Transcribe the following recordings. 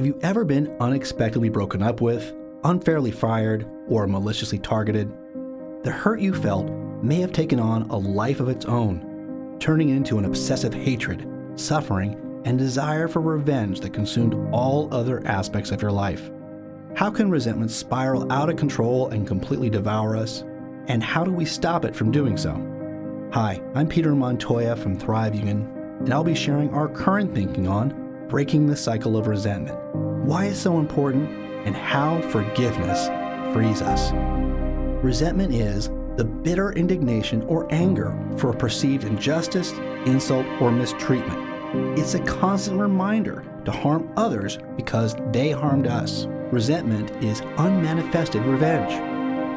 Have you ever been unexpectedly broken up with, unfairly fired, or maliciously targeted? The hurt you felt may have taken on a life of its own, turning into an obsessive hatred, suffering, and desire for revenge that consumed all other aspects of your life. How can resentment spiral out of control and completely devour us? And how do we stop it from doing so? Hi, I'm Peter Montoya from ThriveUnion, and I'll be sharing our current thinking on breaking the cycle of resentment, why it's so important, and how forgiveness frees us. Resentment is the bitter indignation or anger for a perceived injustice, insult, or mistreatment. It's a constant reminder to harm others because they harmed us. Resentment is unmanifested revenge.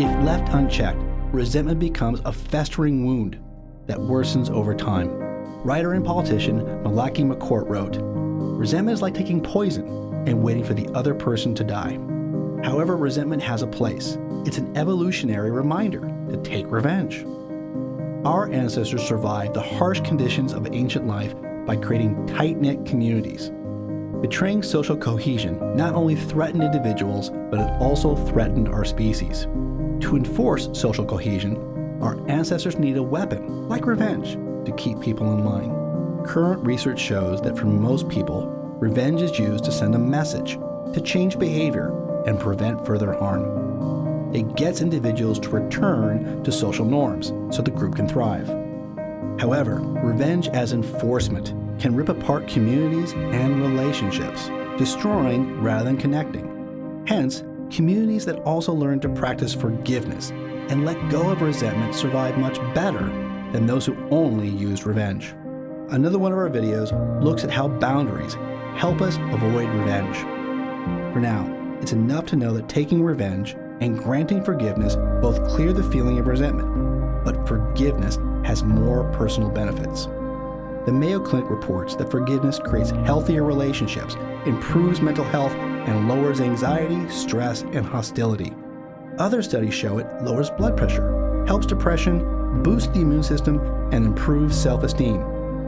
If left unchecked, resentment becomes a festering wound that worsens over time. Writer and politician Malaki McCourt wrote, "Resentment is like taking poison and waiting for the other person to die." However, resentment has a place. It's an evolutionary reminder to take revenge. Our ancestors survived the harsh conditions of ancient life by creating tight-knit communities. Betraying social cohesion not only threatened individuals, but it also threatened our species. To enforce social cohesion, our ancestors needed a weapon, like revenge, to keep people in line. Current research shows that for most people, revenge is used to send a message, to change behavior, and prevent further harm. It gets individuals to return to social norms so the group can thrive. However, revenge as enforcement can rip apart communities and relationships, destroying rather than connecting. Hence, communities that also learn to practice forgiveness and let go of resentment survive much better than those who only use revenge. Another one of our videos looks at how boundaries help us avoid revenge. For now, it's enough to know that taking revenge and granting forgiveness both clear the feeling of resentment, but forgiveness has more personal benefits. The Mayo Clinic reports that forgiveness creates healthier relationships, improves mental health, and lowers anxiety, stress, and hostility. Other studies show it lowers blood pressure, helps depression, boosts the immune system, and improves self-esteem.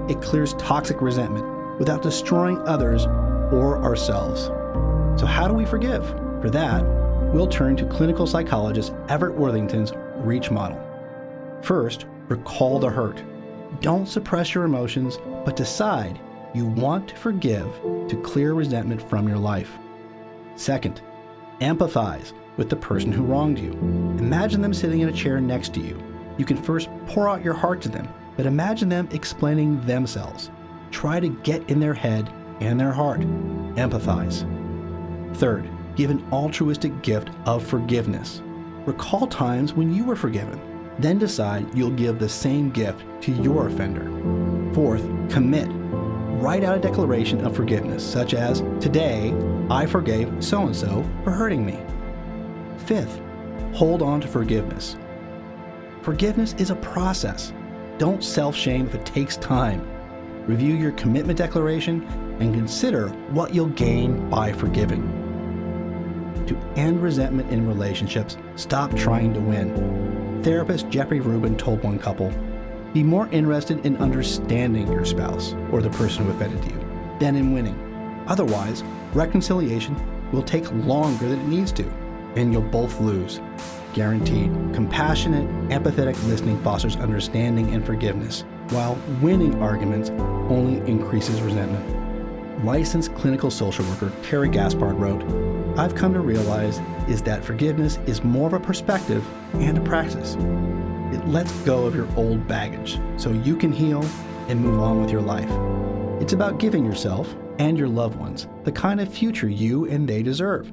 It clears toxic resentment without destroying others or ourselves. So how do we forgive? For that, we'll turn to clinical psychologist Everett Worthington's REACH model. First, recall the hurt. Don't suppress your emotions, but decide you want to forgive to clear resentment from your life. Second, empathize with the person who wronged you. Imagine them sitting in a chair next to you. You can first pour out your heart to them, but imagine them explaining themselves. Try to get in their head and their heart. Empathize. Third, give an altruistic gift of forgiveness. Recall times when you were forgiven. Then decide you'll give the same gift to your offender. Fourth, commit. Write out a declaration of forgiveness, such as, "Today, I forgave so-and-so for hurting me." Fifth, hold on to forgiveness. Forgiveness is a process. Don't self-shame if it takes time. Review your commitment declaration and consider what you'll gain by forgiving. To end resentment in relationships, stop trying to win. Therapist Jeffrey Rubin told one couple, "Be more interested in understanding your spouse or the person who offended you than in winning. Otherwise, reconciliation will take longer than it needs to, and you'll both lose." Guaranteed. Compassionate, empathetic listening fosters understanding and forgiveness, while winning arguments only increases resentment. Licensed clinical social worker Carrie Gaspard wrote, "I've come to realize is that forgiveness is more of a perspective and a practice. It lets go of your old baggage so you can heal and move on with your life. It's about giving yourself and your loved ones the kind of future you and they deserve,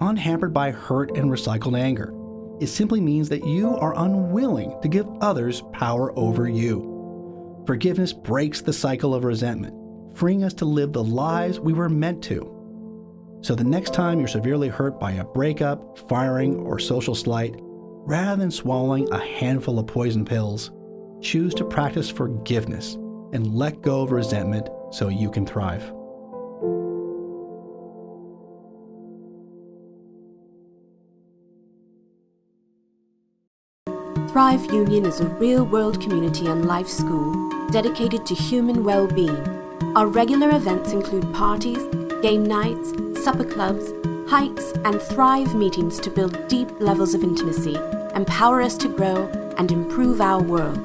unhampered by hurt and recycled anger. It simply means that you are unwilling to give others power over you. Forgiveness breaks the cycle of resentment, freeing us to live the lives we were meant to. So the next time you're severely hurt by a breakup, firing, or social slight, rather than swallowing a handful of poison pills, choose to practice forgiveness and let go of resentment so you can thrive." ThriveUnion is a real-world community and life school dedicated to human well-being. Our regular events include parties, game nights, supper clubs, hikes, and Thrive meetings to build deep levels of intimacy, empower us to grow, and improve our world.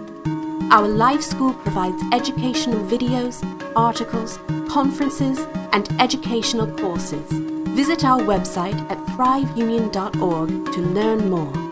Our life school provides educational videos, articles, conferences, and educational courses. Visit our website at ThriveUnion.org to learn more.